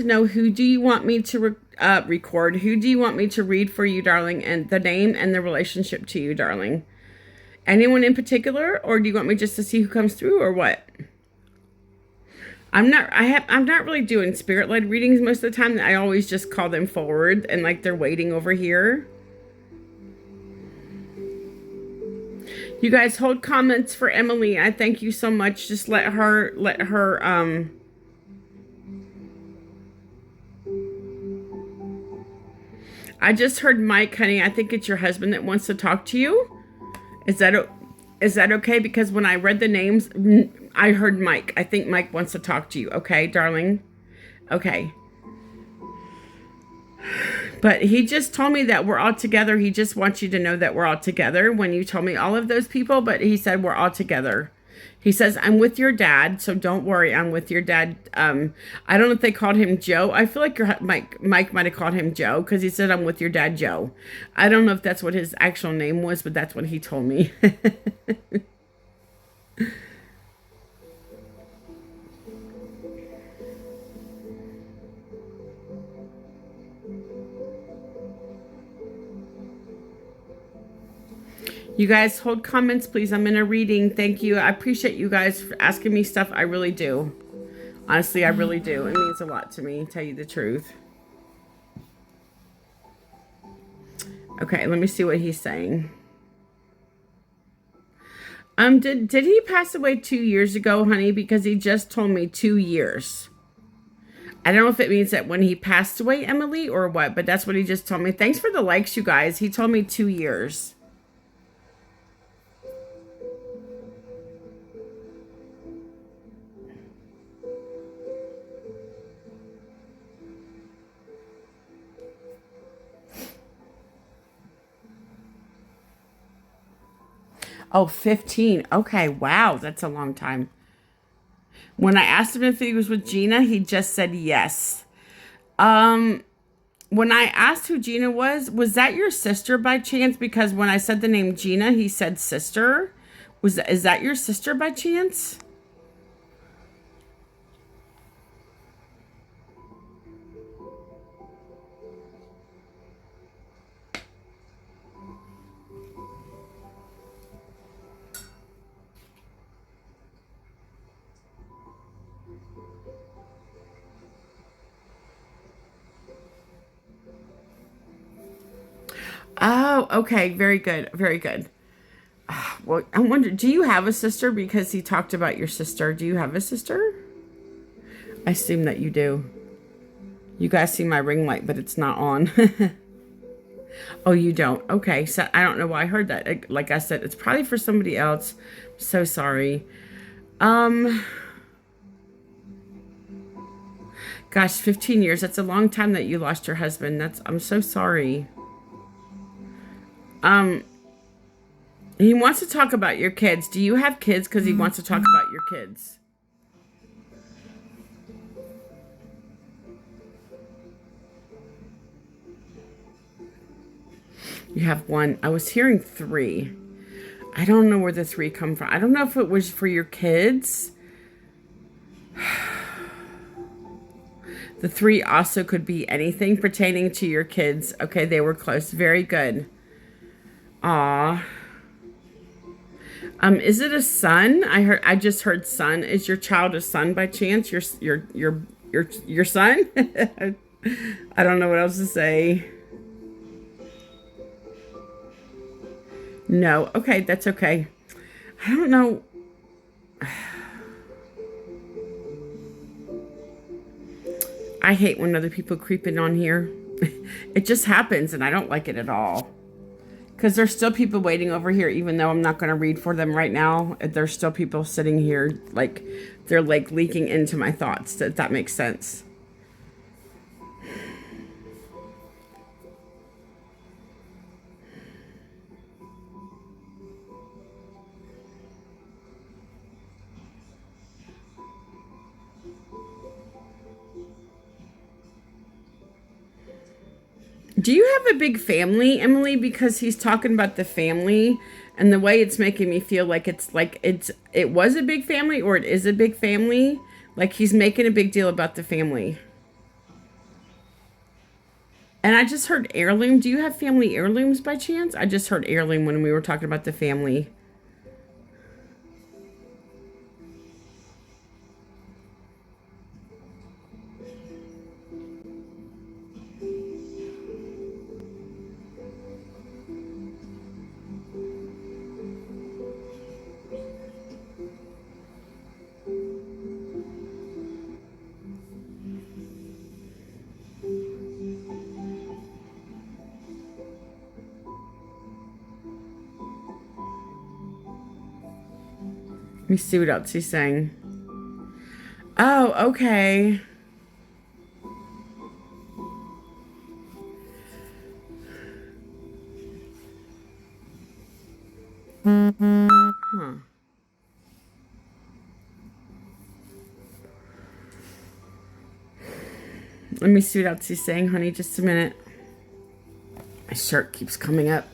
to know, who do you want me to record? Who do you want me to read for you, darling? And the name and the relationship to you, darling. Anyone in particular, or do you want me just to see who comes through, or what? I'm not really doing spirit-led readings most of the time. I always just call them forward and like they're waiting over here. You guys hold comments for Emily. I thank you so much. Just let her I just heard Mike, honey. I think it's your husband that wants to talk to you. Is that okay? Because when I read the names, I heard Mike. I think Mike wants to talk to you. Okay, darling? Okay. But he just told me that we're all together. He just wants you to know that we're all together when you told me all of those people. But he said we're all together. He says, I'm with your dad, so don't worry. I'm with your dad. I don't know if they called him Joe. I feel like Mike might have called him Joe because he said, I'm with your dad, Joe. I don't know if that's what his actual name was, but that's what he told me. You guys hold comments, please. I'm in a reading. Thank you. I appreciate you guys for asking me stuff. I really do. Honestly, I really do. It means a lot to me, tell you the truth. Okay, let me see what he's saying. Did he pass away 2 years ago, honey? Because he just told me 2 years. I don't know if it means that when he passed away, Emily, or what, but that's what he just told me. Thanks for the likes, you guys. He told me 2 years. Oh, 15. Okay, wow, that's a long time. When I asked him if he was with Gina, he just said yes. When I asked who Gina was that your sister by chance? Because when I said the name Gina, he said sister. Is that your sister by chance? Oh, okay. Very good. Very good. Well, I wonder, do you have a sister? Because he talked about your sister. Do you have a sister? I assume that you do. You guys see my ring light, but it's not on. Oh, you don't? Okay. So I don't know why I heard that. Like I said, it's probably for somebody else. So sorry. Gosh, 15 years. That's a long time that you lost your husband. I'm so sorry. He wants to talk about your kids. Do you have kids? Because he wants to talk about your kids. You have one. I was hearing 3. I don't know where the 3 come from. I don't know if it was for your kids. The 3 also could be anything pertaining to your kids. Okay, they were close. Very good. Aw. Is it a son? I just heard son. Is your child a son by chance? Your son? I don't know what else to say. No. Okay, that's okay. I don't know. I hate when other people creep in on here. It just happens and I don't like it at all. Because there's still people waiting over here, even though I'm not going to read for them right now. There's still people sitting here, like, they're like leaking into my thoughts, if that makes sense. Do you have a big family, Emily? Because he's talking about the family and the way it's making me feel like it was a big family or it is a big family. Like he's making a big deal about the family. And I just heard heirloom. Do you have family heirlooms by chance? I just heard heirloom when we were talking about the family. Let me see what else he's saying. Oh, okay. Huh. Let me see what else he's saying, honey. Just a minute. My shirt keeps coming up.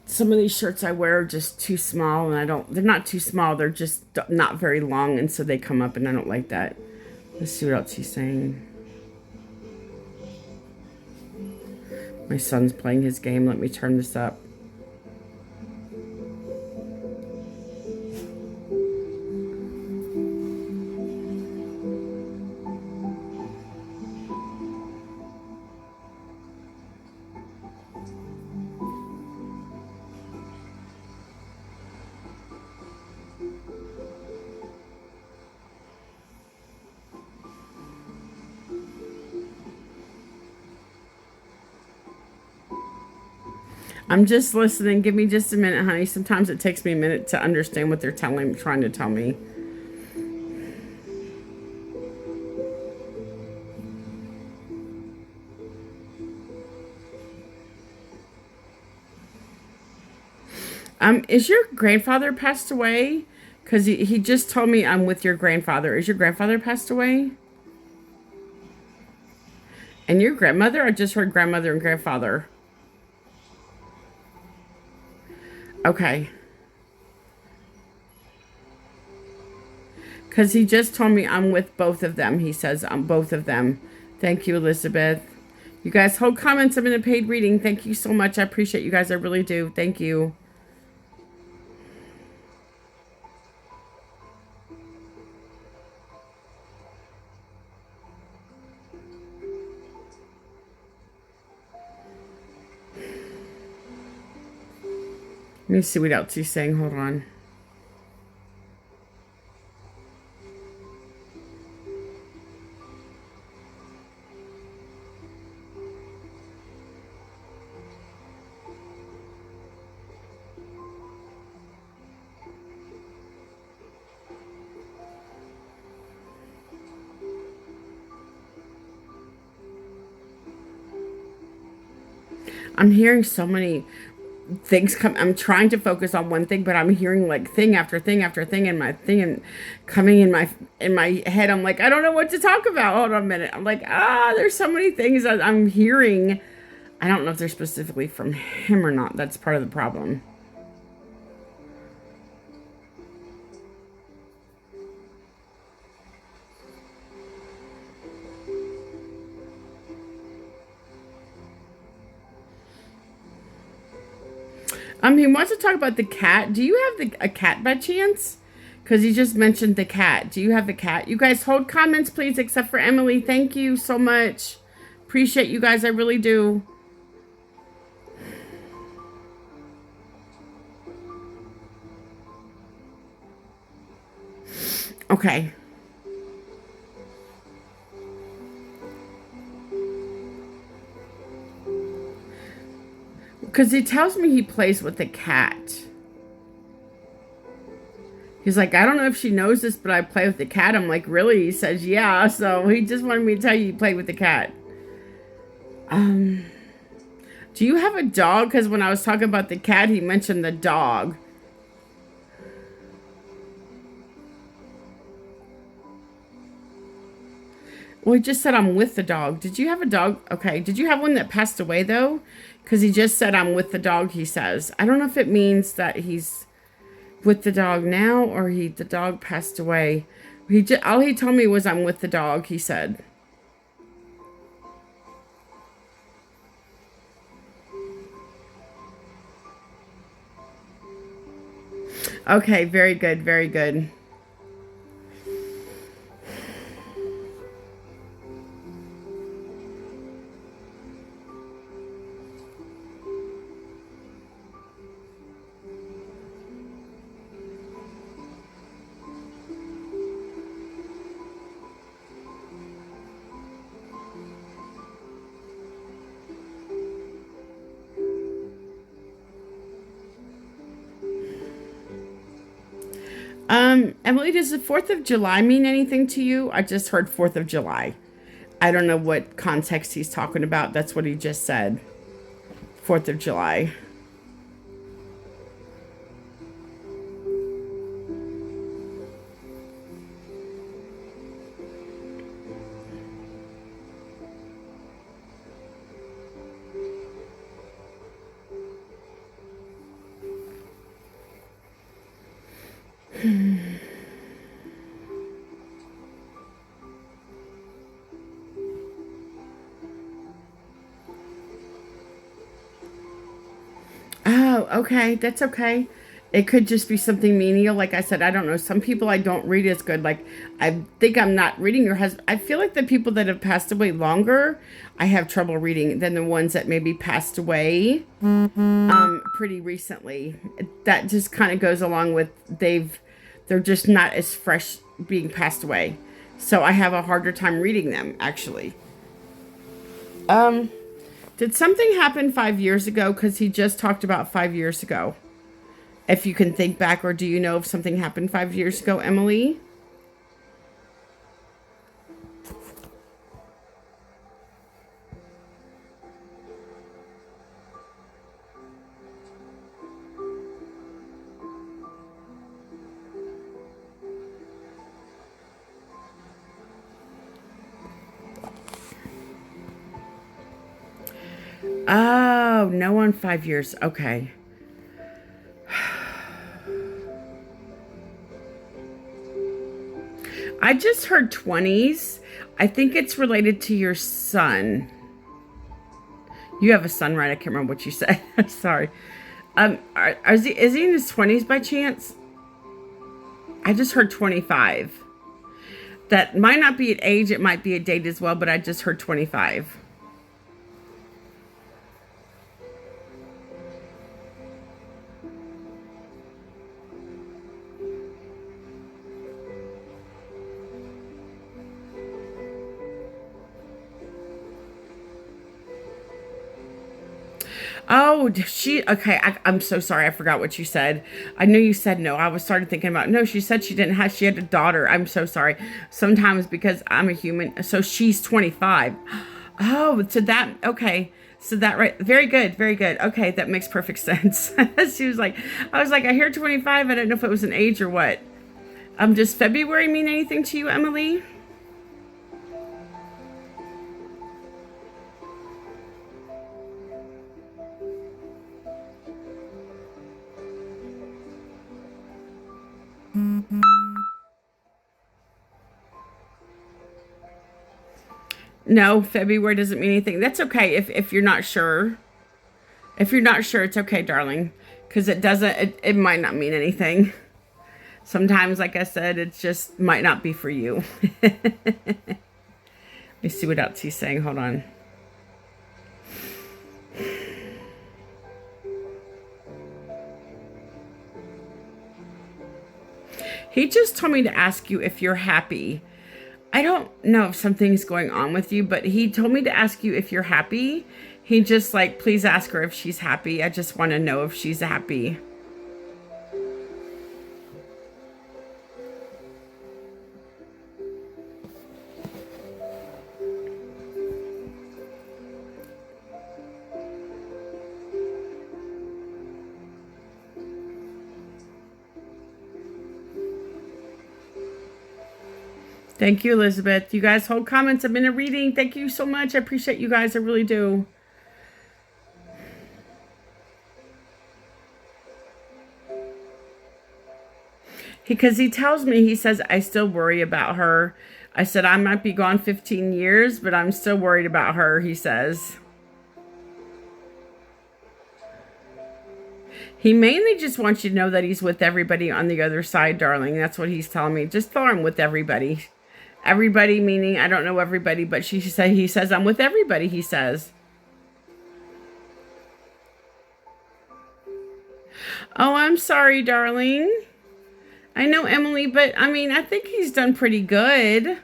Some of these shirts I wear are just too small, and they're not too small. They're just not very long, and so they come up, and I don't like that. Let's see what else he's saying. My son's playing his game. Let me turn this up. I'm just listening. Give me just a minute, honey. Sometimes it takes me a minute to understand what they're trying to tell me. Is your grandfather passed away? Because he just told me I'm with your grandfather. Is your grandfather passed away? And your grandmother? I just heard grandmother and grandfather. Okay. Because he just told me I'm with both of them. He says I'm both of them. Thank you, Elizabeth. You guys hold comments. I'm in a paid reading. Thank you so much. I appreciate you guys. I really do. Thank you. Let me see what else he's saying. Hold on. I'm hearing so many things come. I'm trying to focus on one thing, but I'm hearing like thing after thing after thing in my thing and coming in my head. I'm like, I don't know what to talk about. Hold on a minute. I'm like, there's so many things that I'm hearing. I don't know if they're specifically from him or not. That's part of the problem. He wants to talk about the cat. Do you have a cat by chance? Because he just mentioned the cat. Do you have a cat? You guys hold comments, please, except for Emily. Thank you so much. Appreciate you guys. I really do. Okay. Because he tells me he plays with the cat. He's like, I don't know if she knows this, but I play with the cat. I'm like, really? He says, yeah. So he just wanted me to tell you play with the cat. Do you have a dog? Because when I was talking about the cat, he mentioned the dog. Well, he just said I'm with the dog. Did you have a dog? Okay. Did you have one that passed away, though? Because he just said I'm with the dog, he says. I don't know if it means that he's with the dog now or the dog passed away. All he told me was I'm with the dog, he said. Okay, very good, very good. Emily, does the 4th of July mean anything to you? I just heard 4th of July. I don't know what context he's talking about. That's what he just said. 4th of July. Oh, okay. That's okay. It could just be something menial. Like I said, I don't know. Some people I don't read as good. Like, I think I'm not reading your husband. I feel like the people that have passed away longer, I have trouble reading than the ones that maybe passed away pretty recently. That just kind of goes along with they're just not as fresh being passed away. So I have a harder time reading them, actually. Um, did something happen 5 years ago? Because he just talked about 5 years ago. If you can think back, or do you know if something happened 5 years ago, Emily? Oh, no one 5 years. Okay. I just heard 20s. I think it's related to your son. You have a son, right? I can't remember what you said. I'm sorry. Is he in his 20s by chance? I just heard 25. That might not be an age, it might be a date as well, but I just heard 25. Oh, okay. I'm so sorry. I forgot what you said. I knew you said no. I was started thinking about, no, she said she had a daughter. I'm so sorry. Sometimes because I'm a human. So she's 25. Oh, so that, okay. So that, right. Very good. Very good. Okay. That makes perfect sense. She was like, I was like, I hear 25. I don't know if it was an age or what. Does February mean anything to you, Emily? No, February doesn't mean anything. That's okay if you're not sure. If you're not sure, it's okay, darling. Because it might not mean anything. Sometimes, like I said, it just might not be for you. Let me see what else he's saying. Hold on. He just told me to ask you if you're happy. I don't know if something's going on with you, but he told me to ask you if you're happy. He just like, please ask her if she's happy. I just want to know if she's happy. Thank you, Elizabeth. You guys hold comments. I'm in a reading. Thank you so much. I appreciate you guys. I really do. Because he tells me, he says, I still worry about her. I said, I might be gone 15 years, but I'm still worried about her, he says. He mainly just wants you to know that he's with everybody on the other side, darling. That's what he's telling me. Just tell him with everybody. Everybody meaning, I don't know everybody, but he says, I'm with everybody, he says. Oh, I'm sorry, darling. I know, Emily, but I mean, I think he's done pretty good.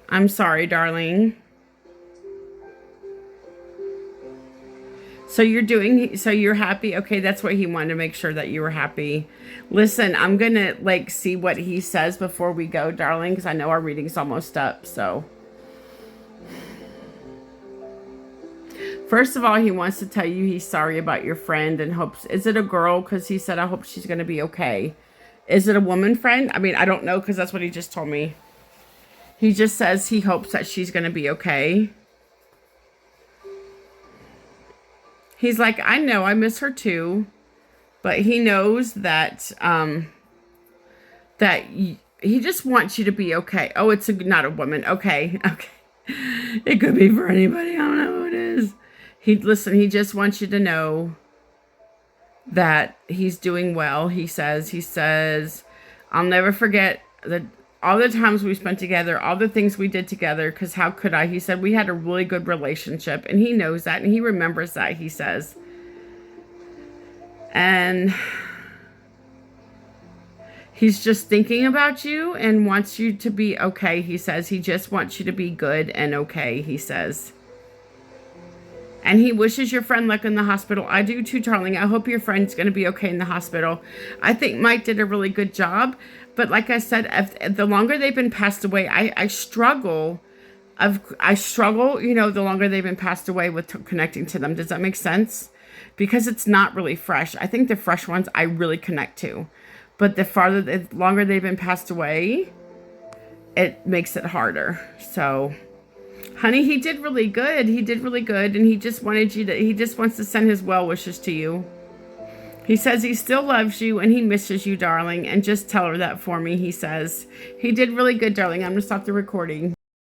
I'm sorry, darling. So you're happy. Okay, that's what he wanted to make sure that you were happy. Listen, I'm going to like see what he says before we go, darling, because I know our reading's almost up. So first of all, he wants to tell you he's sorry about your friend and hopes, is it a girl? Because he said, I hope she's going to be okay. Is it a woman friend? I mean, I don't know because that's what he just told me. He just says he hopes that she's going to be okay. He's like, I know, I miss her too. But he knows that, he just wants you to be okay. Oh, it's not a woman. Okay. Okay. It could be for anybody. I don't know who it is. He just wants you to know that he's doing well. He says, I'll never forget all the times we spent together, all the things we did together, because how could I? He said we had a really good relationship, and he knows that, and he remembers that, he says. And he's just thinking about you and wants you to be okay, he says. He just wants you to be good and okay, he says. And he wishes your friend luck in the hospital. I do too, darling. I hope your friend's going to be okay in the hospital. I think Mike did a really good job. But like I said, the longer they've been passed away, I struggle. You know, the longer they've been passed away with connecting to them. Does that make sense? Because it's not really fresh. I think the fresh ones I really connect to. But the longer they've been passed away, it makes it harder. So... honey, he did really good. He did really good. And he just wants to send his well wishes to you. He says he still loves you and he misses you, darling. And just tell her that for me, he says. He did really good, darling. I'm going to stop the recording.